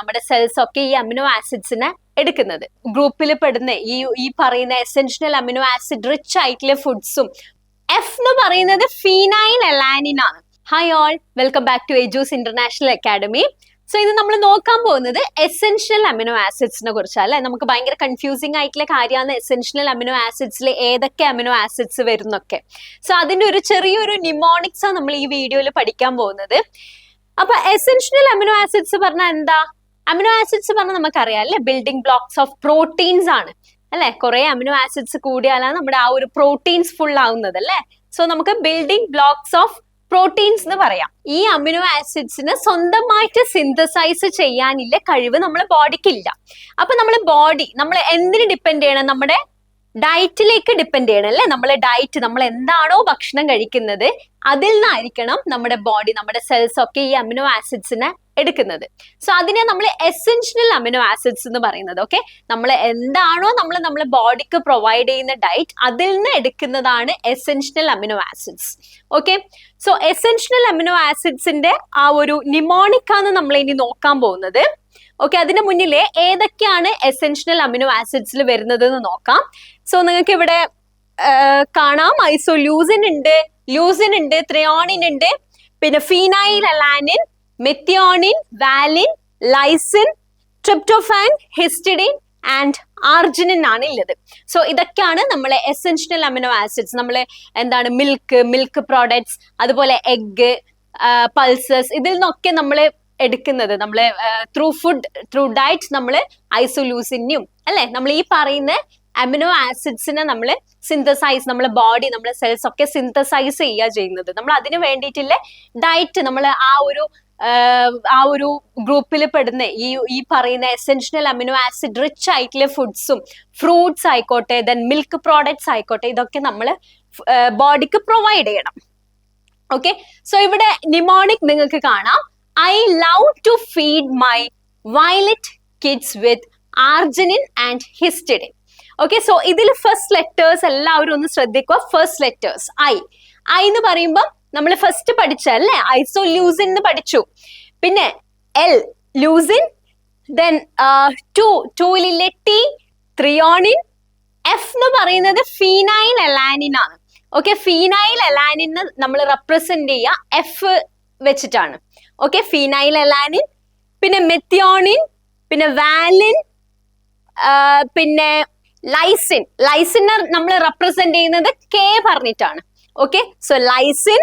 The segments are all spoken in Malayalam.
നമ്മുടെ സെൽസ് ഒക്കെ ഈ അമിനോ ആസിഡ്സിനെ എടുക്കുന്നത്. ഗ്രൂപ്പിൽ പെടുന്ന ഈ പറയുന്ന എസെൻഷ്യൽ അമിനോ ആസിഡ് റിച്ച് ആയിട്ടുള്ള ഫുഡ്സും. എഫ് എന്ന് പറയുന്നത് ഫീനൈൽ അലാനിൻ ആണ്. Hi all, welcome back to Edu's international academy. So ഇത് നമ്മൾ നോക്കാൻ പോകുന്നത് എസെൻഷ്യൽ അമിനോ ആസിഡ്സിനെ കുറിച്ചാണ് അല്ലെ. നമുക്ക് ഭയങ്കര കൺഫ്യൂസിംഗ് ആയിട്ടുള്ള കാര്യമാണ് എസെൻഷ്യൽ അമിനോ ആസിഡ്സിൽ ഏതൊക്കെ അമിനോ ആസിഡ്സ് വരുന്നൊക്കെ. സോ അതിന്റെ ഒരു ചെറിയൊരു നിമോണിക്സ് ആണ് നമ്മൾ ഈ വീഡിയോയിൽ പഠിക്കാൻ പോകുന്നത്. അപ്പൊ എസെൻഷ്യൽ അമിനോ ആസിഡ്സ് പറഞ്ഞാൽ എന്താ? അമിനോ ആസിഡ്സ് പറഞ്ഞാൽ നമുക്കറിയാം അല്ലെ, ബിൽഡിംഗ് ബ്ലോക്സ് ഓഫ് പ്രോട്ടീൻസ് ആണ് അല്ലെ. കുറെ അമിനോ ആസിഡ്സ് കൂടിയാലാണ് നമ്മുടെ ആ ഒരു പ്രോട്ടീൻസ് ഫുൾ ആവുന്നത് അല്ലെ. സോ നമുക്ക് ബിൽഡിംഗ് ബ്ലോക്സ് ഓഫ് പ്രോട്ടീൻസ് എന്ന് പറയാം. ഈ അമിനോ ആസിഡ്സിന് സ്വന്തമായിട്ട് സിന്തസൈസ് ചെയ്യാനില്ല കഴിവ് നമ്മുടെ ബോഡിക്കില്ല. അപ്പൊ നമ്മൾ എന്തിന് ഡിപ്പെൻഡ് ചെയ്യണം? നമ്മുടെ ഡയറ്റിലേക്ക് ഡിപ്പെൻഡ് ചെയ്യണം അല്ലെ. നമ്മളെ ഡയറ്റ്, നമ്മൾ എന്താണോ ഭക്ഷണം കഴിക്കുന്നത് അതിൽ നിന്നായിരിക്കണം നമ്മുടെ ബോഡി, നമ്മുടെ സെൽസ് ഒക്കെ ഈ അമിനോ ആസിഡ്സിനെ എടുക്കുന്നത്. സോ അതിനെ നമ്മൾ എസെൻഷ്യൽ അമിനോ ആസിഡ്സ് എന്ന് പറയുന്നത്. ഓക്കെ, നമ്മൾ എന്താണോ നമ്മളെ ബോഡിക്ക് പ്രൊവൈഡ് ചെയ്യുന്ന ഡയറ്റ് അതിൽ നിന്ന് എടുക്കുന്നതാണ് essential amino acids. Okay, so essential amino ആസിഡ്സിന്റെ ആ ഒരു നിമോണിക് ആണ് നമ്മൾ ഇനി നോക്കാൻ പോകുന്നത്. ഓക്കെ, അതിന്റെ മുന്നിലെ ഏതൊക്കെയാണ് എസെൻഷ്യൽ അമിനോ ആസിഡ്സിൽ വരുന്നത് എന്ന് നോക്കാം. സോ നിങ്ങൾക്ക് ഇവിടെ കാണാം, ഐസോലൂസിൻ ഉണ്ട്, ലൂസിൻ ഉണ്ട്, ത്രിയോണിൻ ഉണ്ട്, പിന്നെ phenyl alanine, methionine, valine, lysine, tryptophan, histidine and arginine ആണ് ഉള്ളത്. സോ ഇതൊക്കെയാണ് നമ്മളെ എസെൻഷ്യൽ അമിനോ ആസിഡ്സ്. നമ്മളെ എന്താണ് മിൽക്ക് പ്രോഡക്ട്സ്, അതുപോലെ എഗ്, പൾസസ്, ഇതിൽ നിന്നൊക്കെ നമ്മൾ എടുക്കുന്നത്. നമ്മള് ത്രൂ ഫുഡ്, ത്രൂ ഡയറ്റ് നമ്മൾ ഐസോലൂസിനും അല്ലെ, നമ്മൾ ഈ പറയുന്ന അമിനോ ആസിഡ്സിനെ നമ്മൾ സിന്തസൈസ്, നമ്മളെ ബോഡി, നമ്മളെ സെൽസ് ഒക്കെ സിന്തസൈസ് ചെയ്യുക ചെയ്യുന്നത്. നമ്മൾ അതിന് വേണ്ടിയിട്ടുള്ള ഡയറ്റ്, നമ്മൾ ആ ഒരു ഗ്രൂപ്പിൽ പെടുന്ന ഈ പറയുന്ന എസെൻഷ്യൽ അമിനോ ആസിഡ് റിച്ച് ആയിട്ടുള്ള ഫുഡ്സും ഫ്രൂട്ട്സ് ആയിക്കോട്ടെ, ദെൻ മിൽക്ക് പ്രോഡക്ട്സ് ആയിക്കോട്ടെ, ഇതൊക്കെ നമ്മൾ ബോഡിക്ക് പ്രൊവൈഡ് ചെയ്യണം. ഓക്കെ, സോ ഇവിടെ നിമോണിക് നിങ്ങൾക്ക് കാണാം. I love to feed my violet kids with arginine and histidine. Okay, so ഇതിൽ ഫസ്റ്റ് ലെറ്റേഴ്സ് എല്ലാവരും ഒന്ന് ശ്രദ്ധിക്കുക. ഫസ്റ്റ് ലെറ്റേഴ്സ് ഐ എന്ന് പറയുമ്പോൾ നമ്മൾ ഫസ്റ്റ് പഠിച്ചല്ലേ, ഐസോലൂസിൻ എന്ന് പഠിച്ചു. പിന്നെ എൽ ലൂസിൻ, ദെൻ ടൂലിലെ ടി ത്രിയോണിൻ. എഫ് എന്ന് പറയുന്നത് ഫീനൈൽ അലാനിൻ ആണ്. ഓക്കെ, ഫീനൈൽ അലാനിൻ നമ്മൾ റെപ്രസെന്റ് ചെയ്യുക എഫ് വെച്ചിട്ടാണ്. ഓക്കെ, ഫീനൈൽ അലാനിൻ, പിന്നെ മെത്തിയോണിൻ, പിന്നെ വാലിൻ, പിന്നെ ലൈസിനെ നമ്മൾ റെപ്രസെന്റ് ചെയ്യുന്നത് കെ പറഞ്ഞിട്ടാണ്. ഓക്കെ, സോ ലൈസിൻ,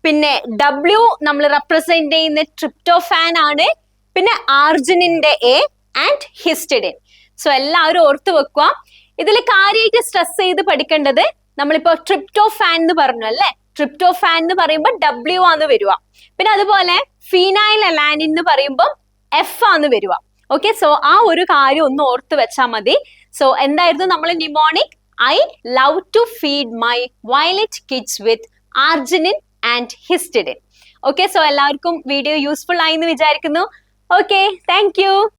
പിന്നെ ഡബ്ല്യു നമ്മൾ റെപ്രസെന്റ് ചെയ്യുന്ന ട്രിപ്റ്റോഫാൻ ആണ്, പിന്നെ ആർജിനിന്റെ എ ആൻഡ് ഹിസ്റ്റിഡിൻ. സോ എല്ലാവരും ഓർത്ത് വെക്കുക. ഇതിൽ കാര്യമായിട്ട് സ്ട്രെസ് ചെയ്ത് പഠിക്കേണ്ടത്, നമ്മളിപ്പോ ട്രിപ്റ്റോഫാൻ എന്ന് പറഞ്ഞു അല്ലെ, ട്രിപ്റ്റോഫാൻ എന്ന് പറയുമ്പോൾ ഡബ്ല്യു ആണ് വരിക. പിന്നെ അതുപോലെ ഫീനൈൽ അലാനിൻ എന്ന് പറയുമ്പോൾ എഫ് ആണ് വരിക. ഓക്കെ, സോ ആ ഒരു കാര്യം ഒന്ന് ഓർത്ത് വെച്ചാൽ മതി. സോ എന്തായിരുന്നു നമ്മൾ mnemonic? I love to feed my violet kids with arginine and histidine. Okay, so എല്ലാവർക്കും വീഡിയോ യൂസ്ഫുൾ ആയി എന്ന് വിചാരിക്കുന്നു. Okay, thank U.